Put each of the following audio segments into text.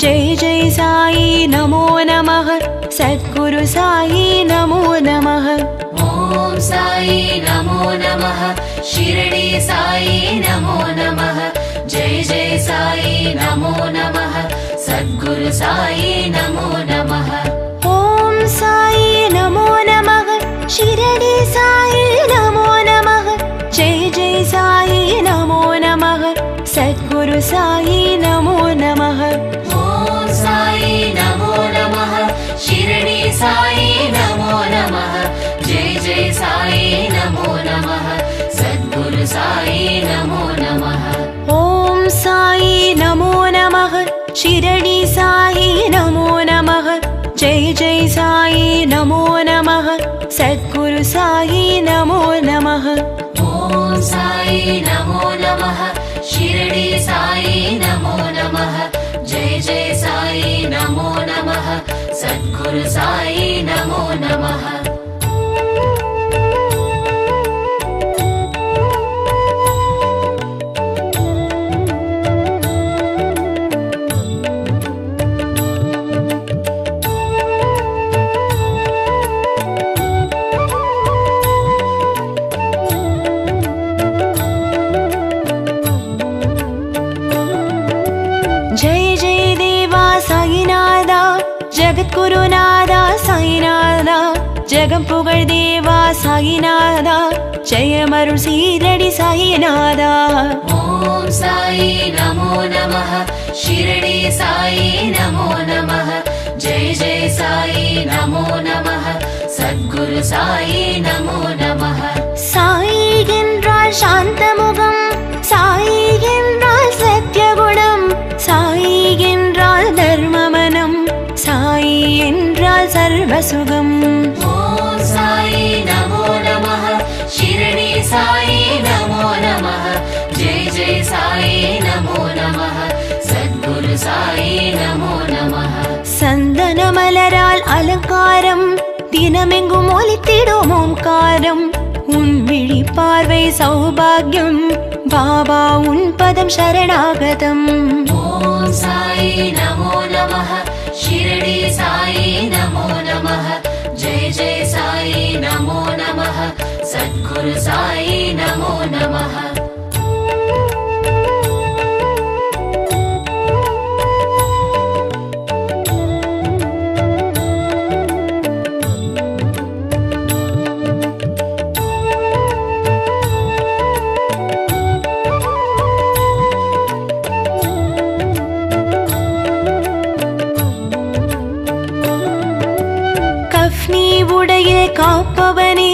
जय जय साई नमो नमः सद्गुरु साई नमो नमः। ओम साई नमो नमः शिरडी साई नमो नमः जय जय साई नमो नमः सद्गुरु साई नमो नमः। ओम साई नमो नमः शिरडी साई नमो नमः जय जय साई नमो नमः सद्गुरु साई नमो नमः। ओम साई नमो नमः शिरडी साई नमो नमः जय जय साई नमो नमः सद्गुरु साई नमो नमः। ओम साई नमो नमः शिरडी साई नमो नमः जय जय साई नमो नमः सद्गुरु साई नमो नमः। ओम साई नमो नमः शिरडी साई नमो नमः जय जय साई नमो नमः सद्गुरु साई नमो नमः। जय जय देवा साईनादा जगद्गुरुनादा साईनादा जगं पुगळ देवा साईनादा जयमरुळ शीरडी साईनादा। ओम साई नमो नमः शिरडी साई नमो नमः जय जय साई नमो नमः सद्गुरु साई नमो नमः। साई என்றால் சாந்தமுகம் சாய் என்றால் சத்யகுணம் சாய் என்றால் தர்மமனம் சாய் என்றால் சர்வசுகம்। ओम साई नमो नमः शिरडी साई नमो नमः जय जय साई नमो नमः सद्गुरु साई नमो नमः। சந்தன மலரால் அலங்காரம் தினமெங்கும் ஒலித்திடும் ஓங்காரம் உன் விழி பார்வை சௌபாகியம் பாபா உன் பதம் சரணாகதம்। ओम साई नमो नमः शिरडी साई नमो नमः जय जय साई नमो नमः सद्गुरु साई नमो नमः। கஃப்னி உடையில் காப்பவனே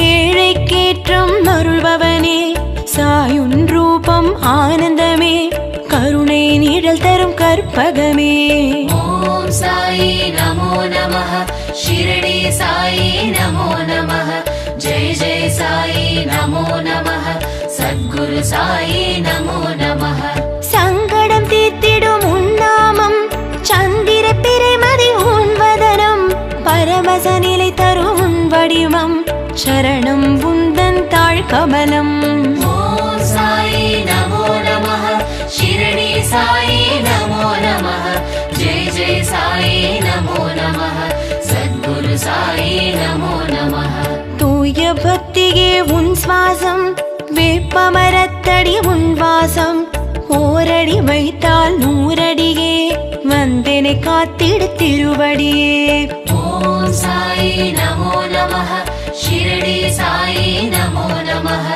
ஏழைக்கேற்றம் அருள்பவனே சாயுன் ரூபம் ஆனந்தமே கருணை நிழல் தரும் கற்பகமே। ओम साई नमो नमः शिरडी साई नमो नमः जय जय साई नमो नमः सद्गुरु साई नमो नमः। சங்கடம் தீர்த்திடும் உன் நாமம் சந்திர பிறைமதி உன் வதனம் பரமச நிலை தரும் உன் வடிவம் சரணம் உந்தன் தாழ் கமலம்। ओम साई नमो नमः शिरडी साई नमो नमः जय जय साई नमो नमः सद्गुरु साई नमो नमः। தூய பக்தியே உன் சுவாசம் வேப்பமரத்தடி உன் வாசம் ஓரடி வைத்தால் நூறடியே வந்தெனை காத்திடு திருவடியே। ओम साई नमो नमः शिरडी साई नमो नमः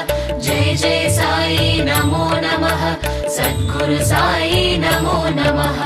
जय जय साई नमो नमः सद्गुरु साई नमो नमः।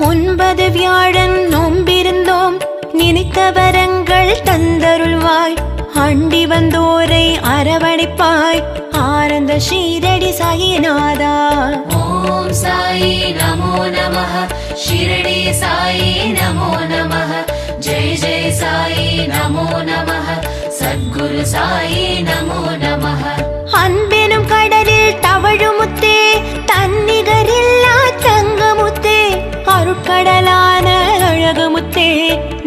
ஒன்பது வியாழன் நோம்பிருந்தோம் நினைத்த வரங்கள் தந்தருள்வாய் அண்டி வந்தோரை அரவணைப்பாய் ஆனந்த ஷீரடி சாயிநாதா। ओम साई नमो नमः शिरडी साई नमो नमः जय जय साई नमो नमः சத்குரு சாயி நமோ நமः. அன்பெனும் கடலில் தவழுமுத்தே, தன்னிகரில்லா தங்கமுத்தே, அருட்கடலான அழகுமுத்தே,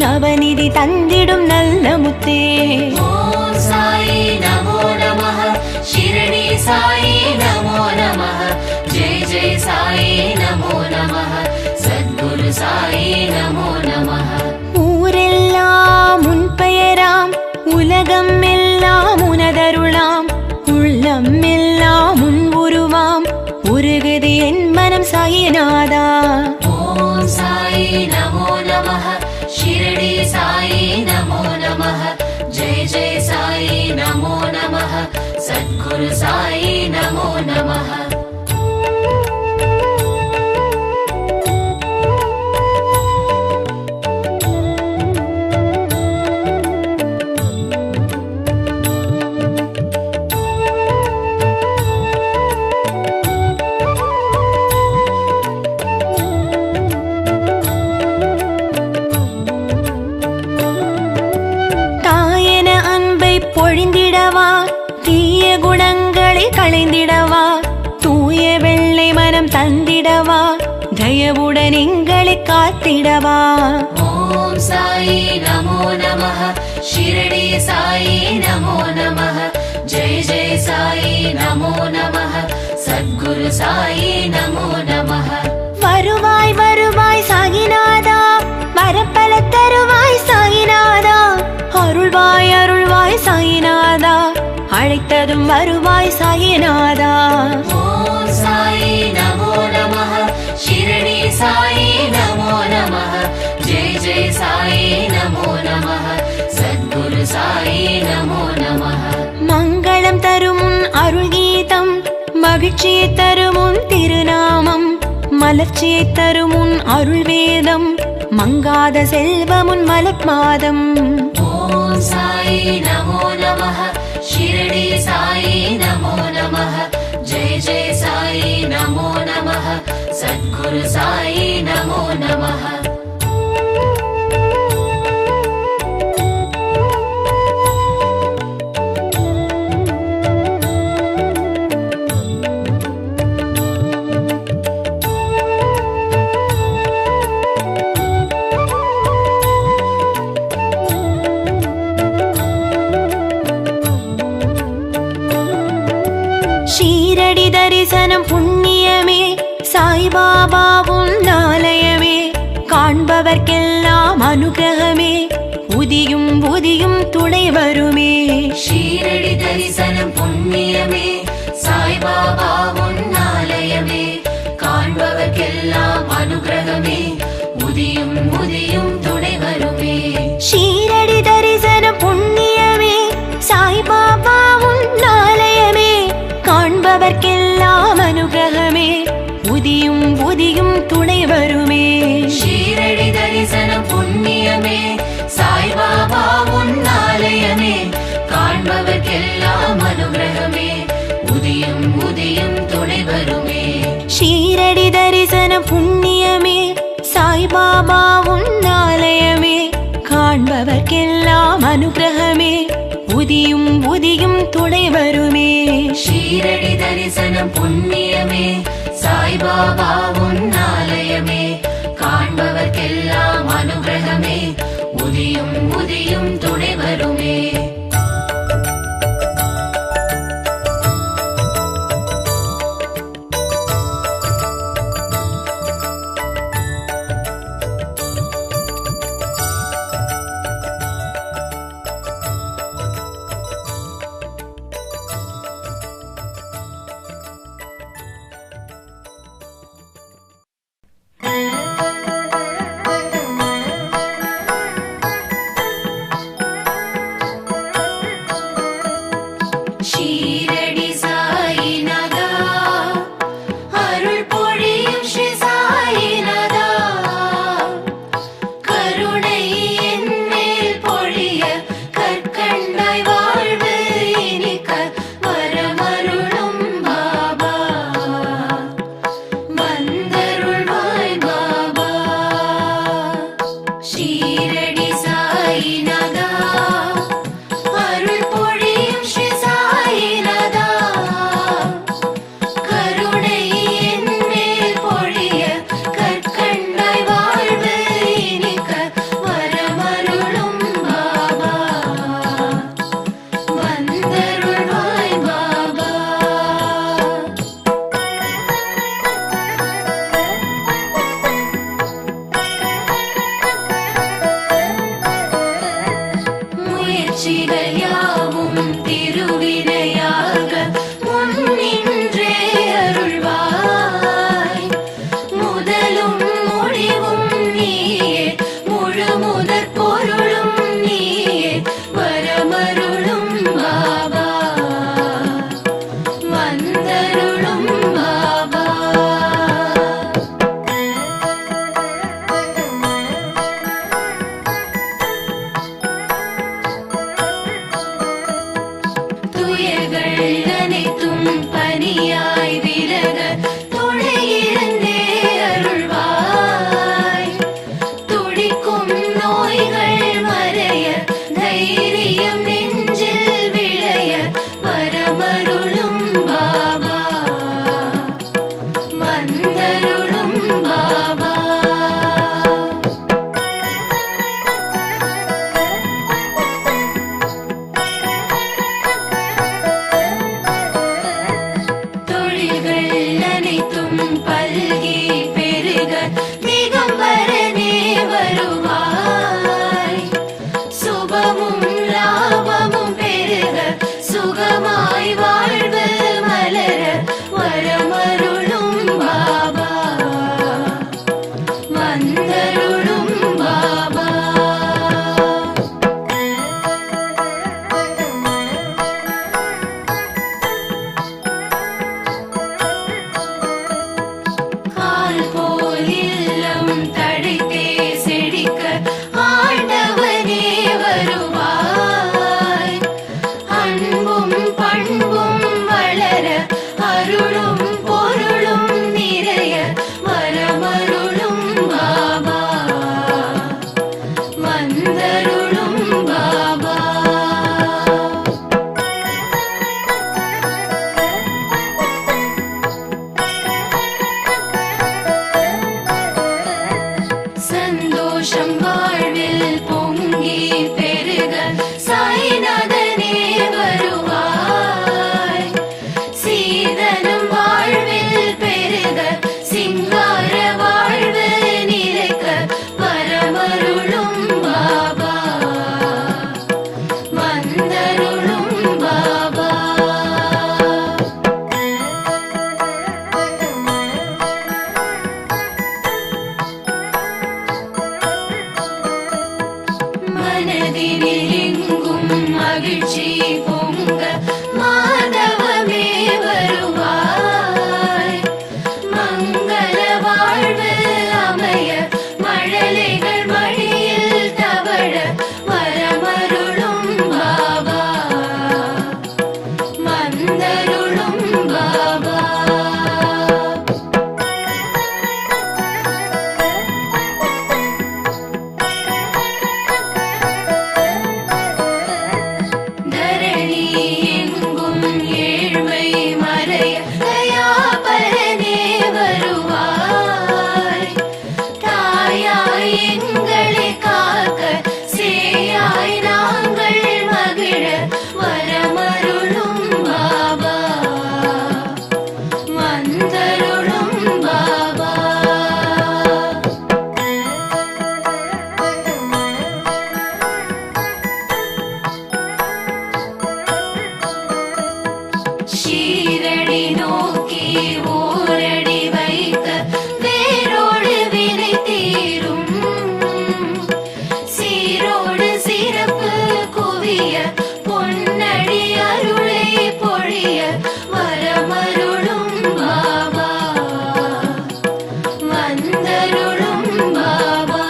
நவநிதி தந்திடும் நல்ல முத்தே. ஓம் சாயி நமோ நமः. ஷிரடி சாயி நமோ நமः. ஜெய ஜெய சாயி நமோ நமः. சத்குரு சாயி நமோ நமः. ஊரெல்லாம் உன் பெயராம், உலகம் எல்லாம் உனதருளாம், உள்ளம் எல்லாம் உன் உருவாம், உருகுது என் மனம் சாயிநாதா. ஓம் சாயி நமோ நமः. ஷிரடி சாயி நமோ நமः. ஜெய ஜெய சாயி நமோ நமः. சத்குரு சாயி நமோ நமः. தாயன அன்பை பொழிந்திடவா, தீய குணங்களை களைந்திடவா, தூய வெள்ளை மனம் தந்திடவா, தயவுடன் எங்களை காத்திடவா. ஓம் சாயி நமோ நமः. ஷிரடி சாயி நமோ நமः. ஜெய ஜெய சாயி நமோ நமः. சத்குரு சாயி நமோ நமः. வருவாய் வருவாய் சாயிநாதா, வரப்பல தருவாய் சாயிநாதா, அருள்வாய் அருள்வாய் சாயிநாதா, அழைத்ததும் வருவாய் சாயிநாதா. ஓம் சாயி நமோ நமः. ஷிரடி சாயி நமோ நமः. ஜெய ஜெய சாயி நமோ நமः. சத்குரு சாயி நமோ நமः. மங்களம் தரும் உன் அருள் கீதம், மகிழ்ச்சியை தரும் உன் திருநாமம், மலர்ச்சியை தரும் உன் அருள் வேதம், மங்காத செல்வம் உன் மலர்மாதம். ஓம் சாயி நமோ நமः. ஷிரடி சாயி நமோ நமः. ஜெய ஜெய சாயி நமோ நமः. சத்குரு சாயி நமோ நமः. ஷீரடி தரிசனம் புண்ணியமே, சாய்பாபா உன் ஆலயமே, காண்பவர்க்கெல்லாம் அனுகிரகமே, புதியும் புதியும் துணை வருமே. ஷீரடி தரிசனம் புண்ணியமே, சாய்பாபா உன் ஆலயமே, காண்பவர்க்கெல்லாம் அனுகிரகமே, புதியும் புதியும் துணை வருமே. ஷீரடி தரிசனம் புண்ணியமே, சாய்பாபா உன் ஆலயமே, காண்பவர்க்கெல்லாம் அனுகிரகமே, புதியும் புதியும் துணை வருமே. ஷீரடி தரிசனம் புண்ணியமே, சாய்பாபா உன் ஆலயமே, காண்பவர்க்கெல்லாம் அனுகிரகமே, புதியும் புதியும் துணை வருமே. ஷீரடி தரிசனம் புண்ணியமே, சாய்பாபா உன் ஆலயமே, காண்பவர்க்கெல்லாம் அனுகிரகமே, புதியும் புதியும் துணை வருமே. ஷீரடி தரிசனம் புண்ணியமே, சாய்பாபா உன் ஆலயமே, காண்பவர்க்கெல்லாம் அனுகிரகமே, புதியும் புதியும் துணை வருமே. வந்தருள்வாய் பாபா. முயற்சிகள் யாவும் திருவினையாக முன்னின்றே அருள்வாய். முதலும் முடிவும் நீயே, முழு முதற் பொருளும் நீயே, வரமருளும் பாபா, வந்தருளும் பாபா. துயர்கள் அனைத்தும் பனியாய் விலக துணையிருந்தே அருள்வாய். துடிக்கும் நோய்கள் மறைய, தைரியம் நெஞ்சில் விளைய, வரமருளும் பாபா, வந்தருளும் பாபா. தொழில்கள் அனைத்தும் பல்கி பெருக திகம்பரனே வருவாய். சுபமும் லாபமும் பெருக, சுகமாய் வாழ்வு மலர, வரமருளும் பாபா, வந்தருளும் பாபா. கால் போல் இல்லம் தழைத்தே செழிக்க, ஆண்டவனே வருவாய். அன்பும் பண்பும் வளர, அருளும் பொருளும் நிறைய, வரமருளும் பாபா, வந்தருளும் பாபா. சந்தோஷம் வாழ்வில் பொங்கி பெருக, சாய்நாதனே வருவாய். சீதனம் வாழ்வில் பெருக, சிங்கார வாழ்வு நிலைக்க, வரமருளும் பாபா, வந்தருளும் பாபா. மனதினில் எங்கும் மகிழ்ச்சி பொங்க, மாதவமே வருவாய். மங்கள வாழ்வு அமைய, மழலைகள் மடியில் தவழ, வரமருளும் பாபா, வந்தருளும் பாபா. தரணி எங்கும் ஏழ்மை மறைய, தயாபரனே வருவாய். தாயாய் எங்களை காக்க, சேயாய் நாங்கள் மகிழ, வரமருளும் பாபா, வந்தருளும் பாபா. ஷீரடி நோக்கி ஓரடி வைக்க, வேரோடு வினை தீரும். சீரோடு சிறப்பு குவிய, பொன்னடி அருளை பொழிய, வரமருளும் பாபா, வந்தருளும் பாபா.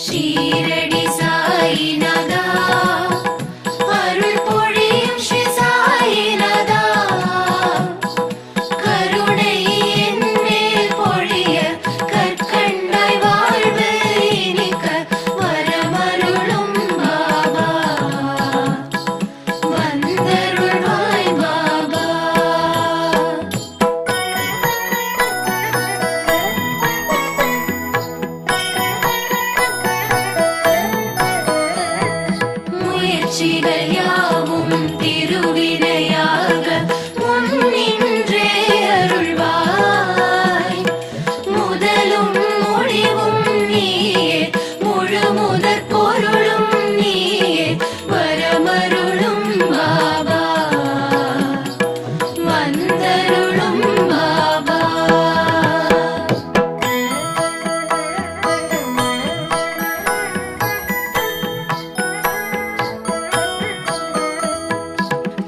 ஷீரடி சாயிநாதா அருள் பொழியும் ஸ்ரீ சாயிநாதா கருணை என் மேல் பொழிய கற்கண்டாய் வாழ்வு இனிக்க வரமருளும் பாபா வந்தருள்வாய் பாபா. முயற்சிகள் யாவும் திருவினையாக முன்னின்றே அருள்வாய் முதலும் முடிவும் நீயே முழு முதற் பொருளும் நீயே வரமருளும் பாபா வந்தருளும் பாபா.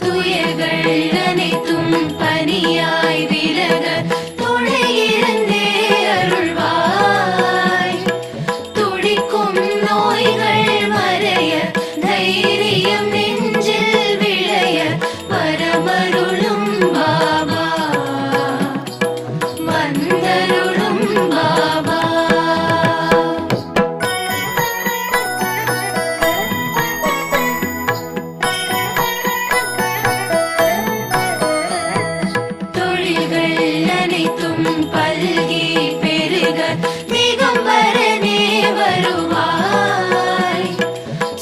துயர்கள் அனைத்தும் பனியாய் விலக துணையிருந்தே அருள்வாய் துடிக்கும் நோய்கள் மறைய தைரியம் நெஞ்சில் விளைய வரமருளும் பாபா வந்தருளும் பாபா. தொழில்கள் அனைத்தும் பல்கி பெருக திகம்பரனே வருவாய்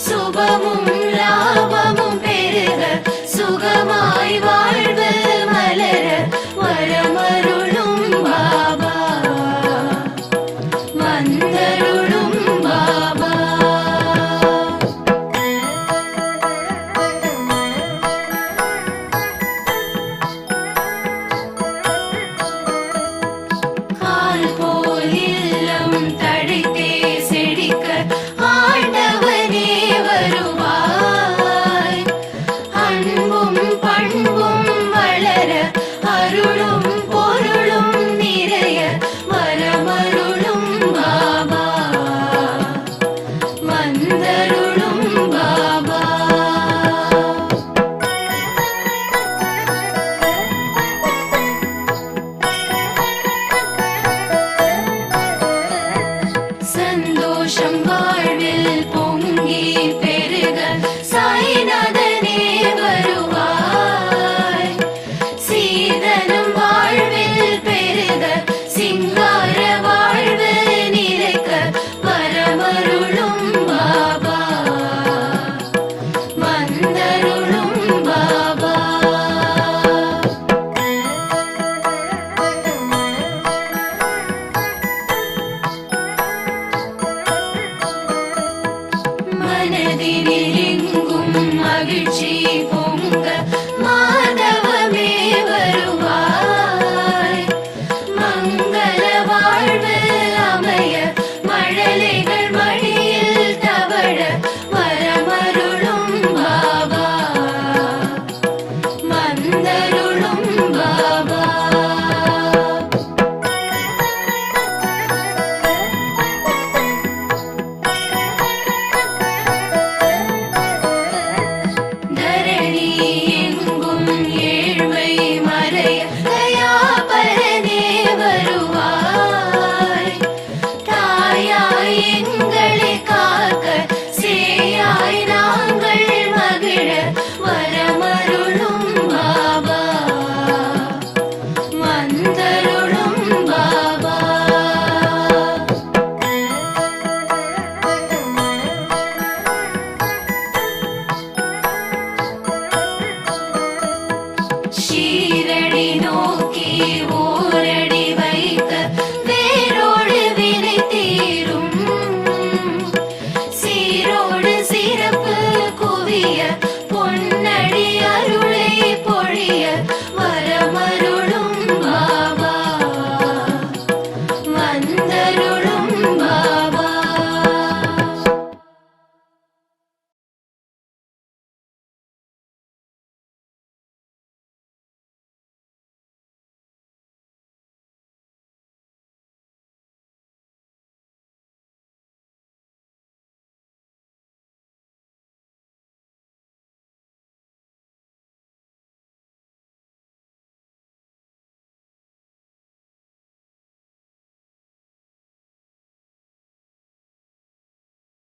சுபமும் லாபமும் பெருக சுகமாய் வாழ்வு மலர வரமருளும் பாபா வந்தருளும் பாபா. கால் போல் இல்லம் தழைத்தே செழிக்க ஆண்டவனே வருவாய் அன்பும் பண்பும் வளர அருளும் பொருளும் நிறைய வரமருளும் பாபா வந்தருளும் பாபா. சந்தோஷம் வாழ்வில் பொங்கி பெருக சாய்நாதனே வருவாய் சீதனம் வாழ்வில் பெருக சிங்கார வாழ்வு நிலைக்க வரமருளும் பாபா வந்தருளும் பாபா. மனதினில்